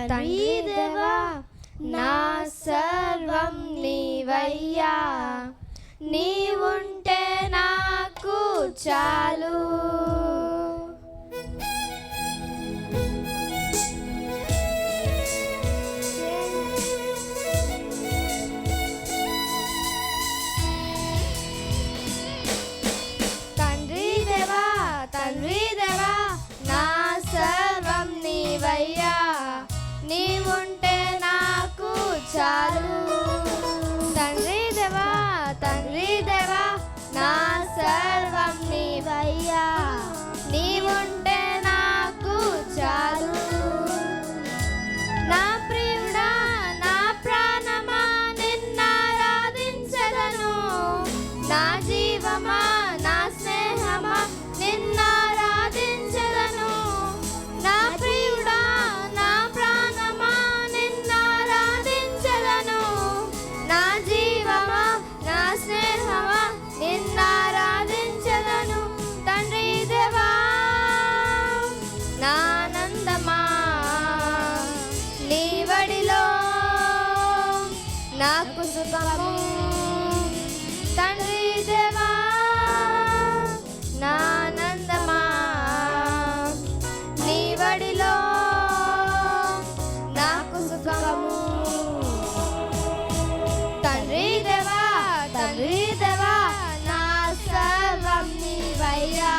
తండ్రి దేవా నా సర్వం నీవయ్యా, నీవుంటే నాకు చాలు. తండ్రి దేవా నా సర్వం నీవయ్యా, నీవుంటే నాకు చాలు. తండ్రి దేవా నా సర్వం నీవయ్యా, నీవుంటే నాకు చాలు. నా ప్రియుడా నా ప్రాణమా నిన్నారాధించెదను, నా జీవమా నా స్నేహమా నిన్నారాధించెదను. నా ప్రియుడా నా ప్రాణమా నిన్నారాధించెదను, నా జీవమా నా స్నేహమా నిన్నారాధించెదను. తండ్రి దేవా నా ఆనందమా నీ వడిలో నాకు సుఖము. తండ్రి దేవా నా ఆనందమా నీ వడిలో నాకు సుఖము. తండ్రి దేవా నా సర్వం నీవయ్యా,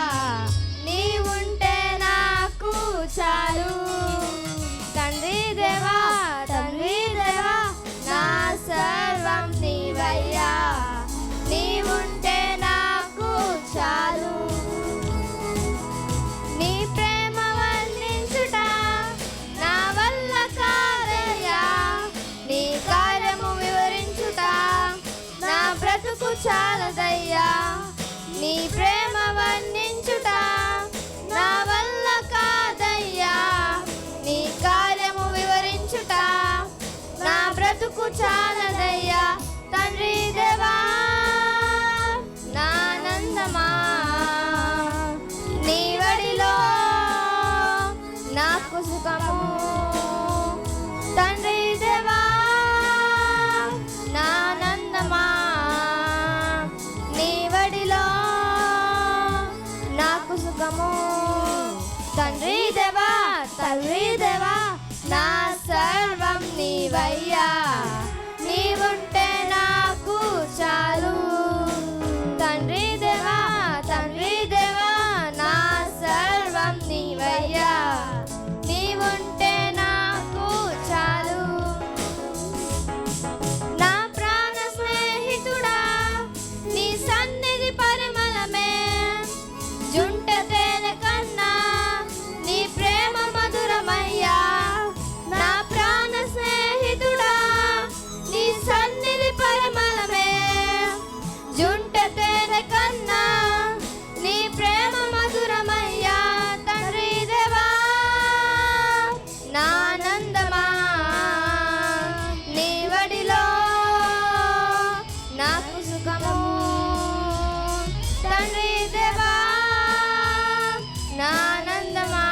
నీవుంటే నాకు చాలు. తండ్రి దేవా నా సర్వం నీవయ్యా, నీవుంటే నాకు చాలు. నీ ప్రేమ వర్ణించుట నా వల్ల కాదయ్యా, నీ కార్యము వివరించుట నా బ్రతుకు చాలదయ్యా. నీ ప్రేమ వర్ణించుట నా వల్ల కాదయ్యా, నీ కార్యము వివరించుట నా బ్రతుకు చాలదయ్యా. తండ్రి దేవా నా ఆనందమా నీ వడిలో నాకు సుఖము. తండ్రి దేవా నా ఆనందమా నీ వడిలో నాకు సుఖము. తండ్రి దేవా నా సర్వం నీవయ్యా, నీవుంటే నాకు చాలు. తండ్రి దేవా నా సర్వం నీవయ్యా, నీవుంటే నాకు చాలు. నా ప్రాణ స్నేహితుడా నీ సన్నిధి పరిమళమే, జుంట తేనె కన్నా నీ ప్రేమ మధురమయ్యా. నా ప్రాణ స్నేహితుడా నీ సన్నిధి పరిమళమే, జుంట తేనె కన్నా నీ ప్రేమ మధురమయ్యా. తండ్రి దేవా నా ఆనందమా నీ వడిలో నాకు సుఖము. తండ్రి దేవా నా ఆనందమా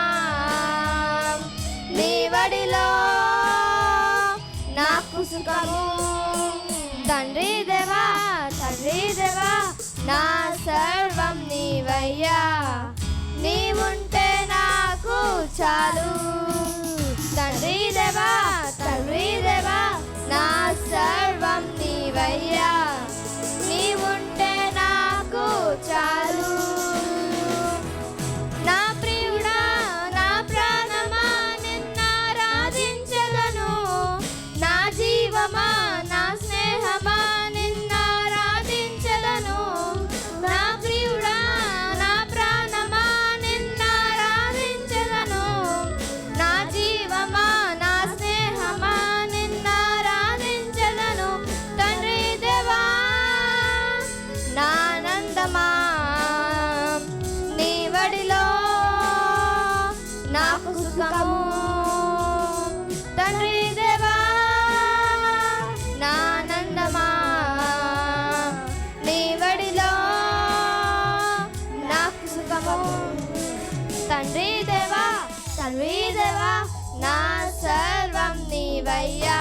నీ వడిలో నాకు సుఖము. తండ్రి దేవా నా సర్వం నీవయ్యా, నీవుంటే నాకు చాలు. తండ్రి దేవా నా సర్వం నీవయ్యా, నీవుంటే నాకు చాలు. నా ప్రియుడా నా ప్రాణమా నిన్నారాధించెదను, నా జీవమా నా స్నేహమా నిన్నారాధించెదను. నా ప్రియుడా నా ప్రాణమా నిన్నారాధించెదను, నా జీవమా నా స్నేహమా నిన్నారాధించెదను. తండ్రి దేవా నా ఆనందమా నీ వడిలో నాకు సుఖము. తండ్రి దేవా నా ఆనందమా నీ వడిలో నాకు సుఖము. తండ్రి దేవా నా సర్వం నీవయ్యా